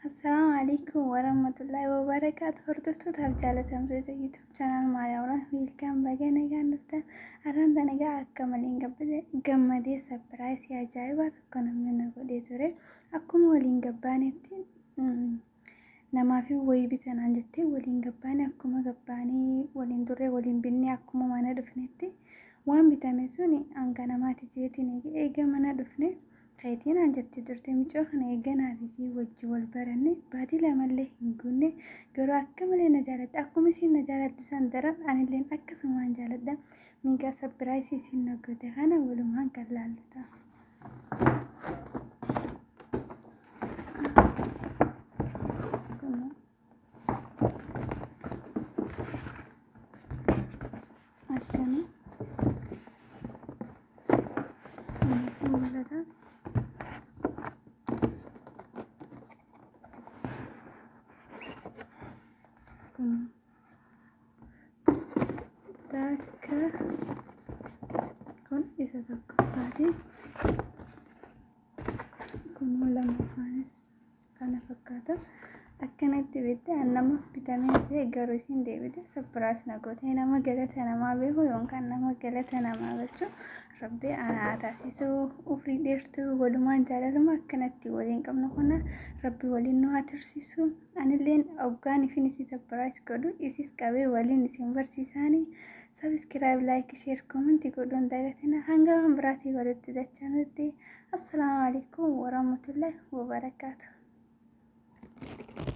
Assalamu alaikum warahmatullahi wabarakatuh. Hordoftoota jaalatamtoota YouTube channel Maariyaam Wiilkaan baga nagaan dhuftan. Har'aan tana egaa akka malee gammadee sapiraayisii ajaa'ibaa tokko namni na godhee ture. Akkuma waliin gabbaanetti namaa fi wayii bitanaan jettee waliin gabbaane akkuma gabbaanii waliin turre waliin binnee akkuma mana dhufnetti waan bitame suni hanga namaati jeetiin eega mana dhufne. Kaytiin anjatti turte miccoo kana eeganaa fi wajji wal baranne baatii lamallee hin guunne garuu akka malee na jaaladha. Akkuma isiin na jaaladdi san daran anilleen akkasumaan jaaladha. Miigaa sapiraayisii isiin na goote kana walumaan kan laallu ta'a. Akkana mul'ata. Takka kun isa tokkoffaati. Kun lammaffaanis kana fakkaata. Akkanatti bitte namaaf bitamee see garuu isiin deebite sapiraayis na goote. Nama galata namaa beeku yookaan nama galata namaa galchu Rabbi anaa taasisuu ofii dheertuu walumaan jaalaluma akkanatti waliin qabnu kana Rabbi waliin nu haa tursiisu. Anilleen hoggaan ifin isii sapiraayis godhu isis qabee waliin isin barsiisaanii. Subscribe, like, share, comment godhuun dagatina hanga waan biraatii walitti dachanutti. Assalaamu alaikum warahmatullahi wabarakatuh.